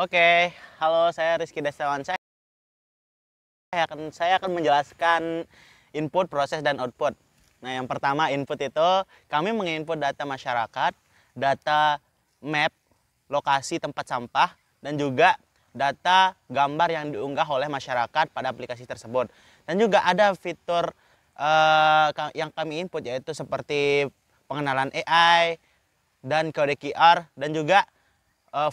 Oke, halo, saya Rizky Destawan. Saya akan menjelaskan input, proses, dan output. Nah, yang pertama input itu kami menginput data masyarakat, data map, lokasi tempat sampah, dan juga data gambar yang diunggah oleh masyarakat pada aplikasi tersebut. Dan juga ada fitur yang kami input yaitu seperti pengenalan AI dan kode QR dan juga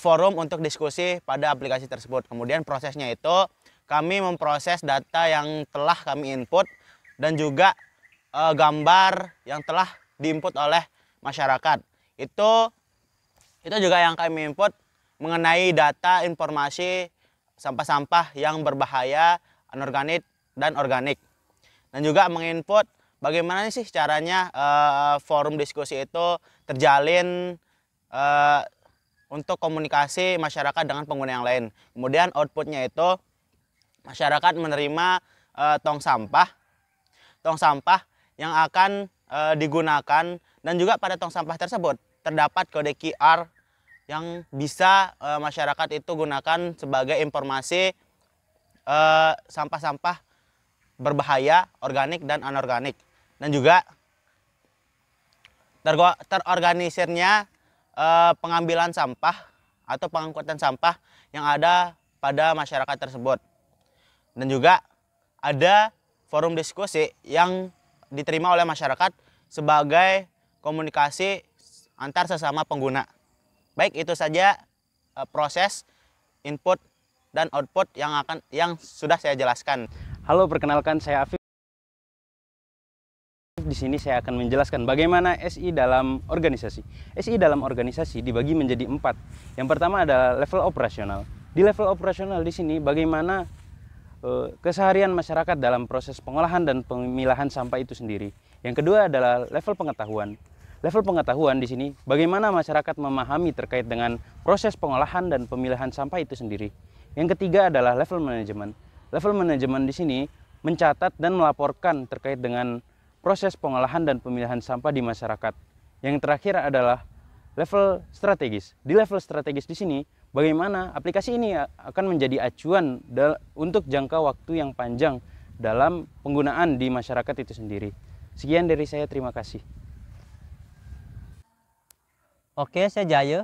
forum untuk diskusi pada aplikasi tersebut. Kemudian prosesnya itu kami memproses data yang telah kami input dan juga gambar yang telah diinput oleh masyarakat. Itu juga yang kami input mengenai data informasi sampah-sampah yang berbahaya, anorganik dan organik. Dan juga menginput bagaimana sih caranya forum diskusi itu terjalin untuk komunikasi masyarakat dengan pengguna yang lain. Kemudian outputnya itu masyarakat menerima tong sampah yang akan digunakan, dan juga pada tong sampah tersebut terdapat kode QR yang bisa masyarakat itu gunakan sebagai informasi sampah-sampah berbahaya, organik dan anorganik. Dan juga terorganisirnya pengambilan sampah atau pengangkutan sampah yang ada pada masyarakat tersebut. Dan juga ada forum diskusi yang diterima oleh masyarakat sebagai komunikasi antar sesama pengguna. Baik, itu saja proses input dan output yang sudah saya jelaskan. Halo, perkenalkan saya Afif. Di sini saya akan menjelaskan bagaimana SI dalam organisasi. SI dalam organisasi dibagi menjadi 4. Yang pertama adalah level operasional. Di level operasional di sini bagaimana keseharian masyarakat dalam proses pengolahan dan pemilahan sampah itu sendiri. Yang kedua adalah level pengetahuan. Level pengetahuan di sini bagaimana masyarakat memahami terkait dengan proses pengolahan dan pemilahan sampah itu sendiri. Yang ketiga adalah level manajemen. Level manajemen di sini mencatat dan melaporkan terkait dengan proses pengolahan dan pemilihan sampah di masyarakat. Yang terakhir adalah level strategis. Di level strategis di sini, bagaimana aplikasi ini akan menjadi acuan untuk jangka waktu yang panjang dalam penggunaan di masyarakat itu sendiri. Sekian dari saya, terima kasih. Oke, saya Jaya.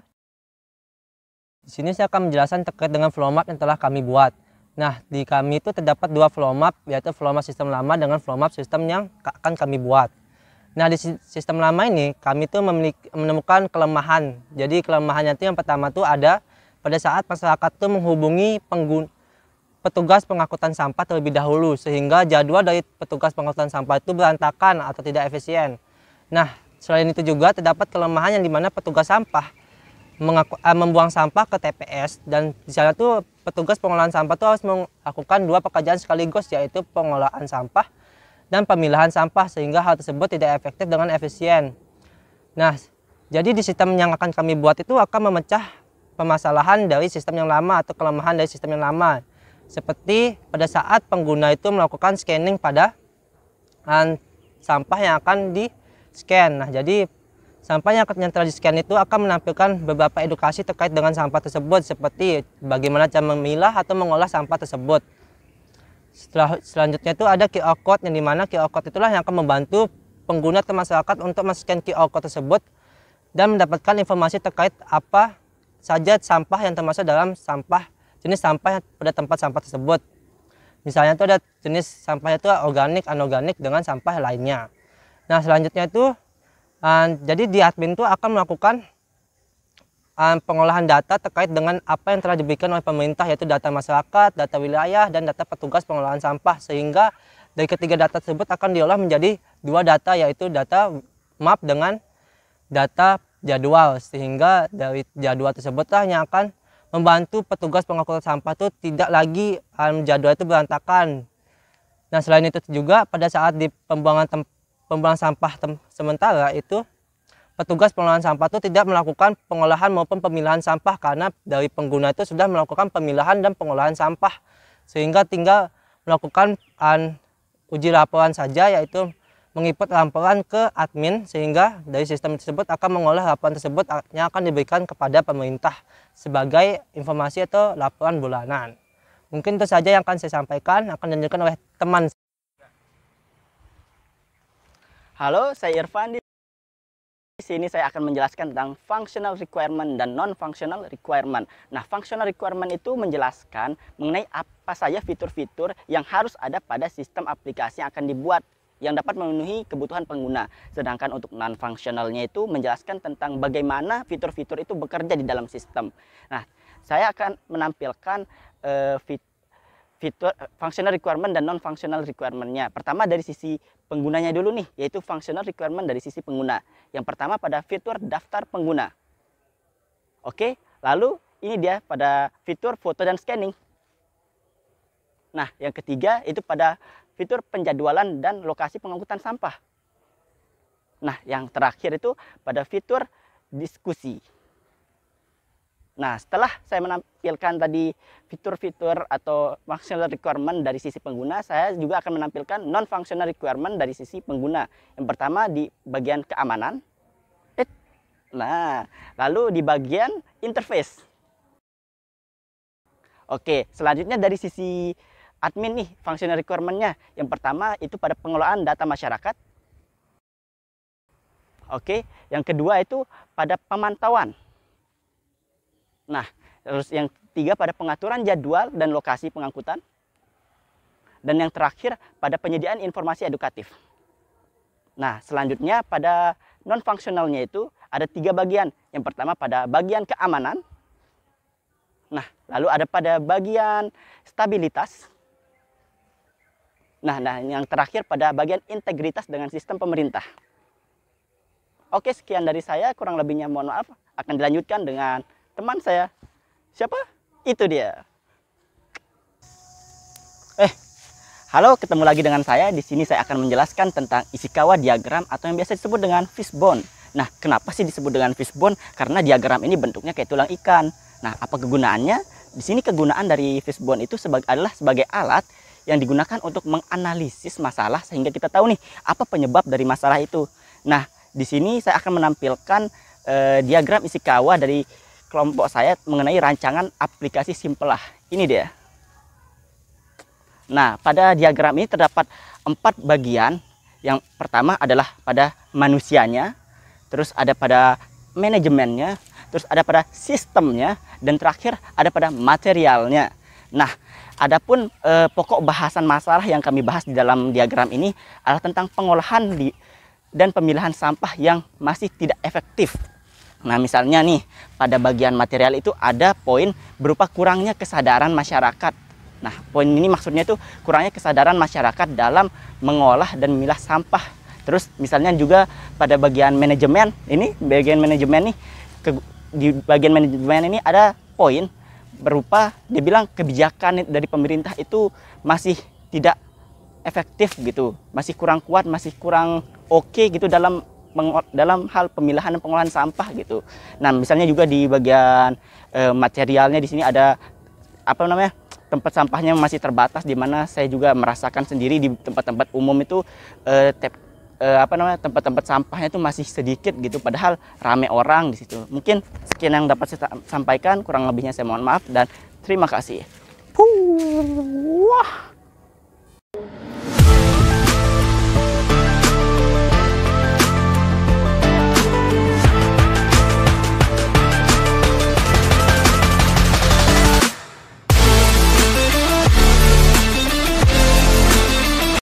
Di sini saya akan menjelaskan terkait dengan flow map yang telah kami buat. Nah, di kami itu terdapat 2 flow map, yaitu flow map sistem lama dengan flow map sistem yang akan kami buat. Nah, di sistem lama ini kami tuh menemukan kelemahan. Jadi kelemahannya itu yang pertama tuh ada pada saat masyarakat tuh menghubungi petugas pengangkutan sampah terlebih dahulu, sehingga jadwal dari petugas pengangkutan sampah itu berantakan atau tidak efisien. Nah, selain itu juga terdapat kelemahan yang dimana petugas sampah membuang sampah ke TPS, dan di sana tuh petugas pengolahan sampah tuh harus melakukan 2 pekerjaan sekaligus, yaitu pengolahan sampah dan pemilahan sampah, sehingga hal tersebut tidak efektif dengan efisien. Nah, jadi di sistem yang akan kami buat itu akan memecah permasalahan dari sistem yang lama atau kelemahan dari sistem yang lama. Seperti pada saat pengguna itu melakukan scanning pada sampah yang akan di-scan. Nah, jadi sampah yang telah di-scan itu akan menampilkan beberapa edukasi terkait dengan sampah tersebut, seperti bagaimana cara memilah atau mengolah sampah tersebut. Selanjutnya itu ada QR code, yang dimana QR code itulah yang akan membantu pengguna atau masyarakat untuk men-scan QR code tersebut dan mendapatkan informasi terkait apa saja sampah yang termasuk dalam jenis sampah pada tempat sampah tersebut. Misalnya itu ada jenis sampah itu organik, anorganik dengan sampah lainnya. Nah, selanjutnya itu jadi di admin itu akan melakukan pengolahan data terkait dengan apa yang telah diberikan oleh pemerintah, yaitu data masyarakat, data wilayah, dan data petugas pengolahan sampah, sehingga dari ketiga data tersebut akan diolah menjadi 2 data, yaitu data map dengan data jadwal, sehingga dari jadwal tersebutlah yang akan membantu petugas pengangkutan sampah itu tidak lagi jadwal itu berantakan. Nah, selain itu juga pada saat di pembuangan sampah sementara itu petugas pengolahan sampah itu tidak melakukan pengolahan maupun pemilahan sampah, karena dari pengguna itu sudah melakukan pemilahan dan pengolahan sampah, sehingga tinggal melakukan uji laporan saja, yaitu menginput laporan ke admin, sehingga dari sistem tersebut akan mengolah laporan tersebut yang akan diberikan kepada pemerintah sebagai informasi atau laporan bulanan. Mungkin itu saja yang akan saya sampaikan, akan dilanjutkan oleh teman. Halo, saya Irfan. Di sini saya akan menjelaskan tentang functional requirement dan non-functional requirement. Nah, functional requirement itu menjelaskan mengenai apa saja fitur-fitur yang harus ada pada sistem aplikasi yang akan dibuat yang dapat memenuhi kebutuhan pengguna. Sedangkan untuk non-functionalnya itu menjelaskan tentang bagaimana fitur-fitur itu bekerja di dalam sistem. Nah, saya akan menampilkan fitur functional requirement dan non-functional requirement-nya. Pertama dari sisi penggunanya dulu nih, yaitu functional requirement dari sisi pengguna. Yang pertama pada fitur daftar pengguna. Oke, lalu ini dia pada fitur foto dan scanning. Nah, yang ketiga itu pada fitur penjadwalan dan lokasi pengangkutan sampah. Nah, yang terakhir itu pada fitur diskusi. Nah, setelah saya menampilkan tadi fitur-fitur atau functional requirement dari sisi pengguna, saya juga akan menampilkan non-functional requirement dari sisi pengguna. Yang pertama di bagian keamanan. Nah, lalu di bagian interface. Oke, selanjutnya dari sisi admin nih, functional requirement-nya. Yang pertama itu pada pengelolaan data masyarakat. Oke, yang kedua itu pada pemantauan. Nah, terus yang ketiga pada pengaturan jadwal dan lokasi pengangkutan. Dan yang terakhir pada penyediaan informasi edukatif. Nah, selanjutnya pada non-functionalnya itu ada 3 bagian. Yang pertama pada bagian keamanan. Nah, lalu ada pada bagian stabilitas. Nah, yang terakhir pada bagian integritas dengan sistem pemerintah. Oke, sekian dari saya. Kurang lebihnya mohon maaf. Akan dilanjutkan dengan teman saya. Siapa? Itu dia. Halo, ketemu lagi dengan saya. Di sini saya akan menjelaskan tentang Ishikawa diagram atau yang biasa disebut dengan fishbone. Nah, kenapa sih disebut dengan fishbone? Karena diagram ini bentuknya kayak tulang ikan. Nah, apa kegunaannya? Di sini kegunaan dari fishbone itu adalah sebagai alat yang digunakan untuk menganalisis masalah sehingga kita tahu nih apa penyebab dari masalah itu. Nah, di sini saya akan menampilkan diagram Ishikawa dari kelompok saya mengenai rancangan aplikasi Simplelah. Ini dia. Nah, pada diagram ini terdapat 4 bagian. Yang pertama adalah pada manusianya, terus ada pada manajemennya, terus ada pada sistemnya, dan terakhir ada pada materialnya. Nah, adapun pokok bahasan masalah yang kami bahas di dalam diagram ini adalah tentang pengolahan dan pemilahan sampah yang masih tidak efektif. Nah, misalnya nih, pada bagian material itu ada poin berupa kurangnya kesadaran masyarakat. Nah, poin ini maksudnya itu kurangnya kesadaran masyarakat dalam mengolah dan memilah sampah. Terus misalnya juga pada bagian manajemen, ini bagian manajemen nih, di bagian manajemen ini ada poin berupa dia bilang kebijakan dari pemerintah itu masih tidak efektif gitu, masih kurang kuat, masih kurang oke gitu dalam hal pemilahan dan pengolahan sampah gitu. Nah, misalnya juga di bagian materialnya di sini ada apa namanya? Tempat sampahnya masih terbatas, di mana saya juga merasakan sendiri di tempat-tempat umum itu tempat-tempat sampahnya itu masih sedikit gitu, padahal rame orang di situ. Mungkin sekian yang dapat saya sampaikan, kurang lebihnya saya mohon maaf dan terima kasih. Wah.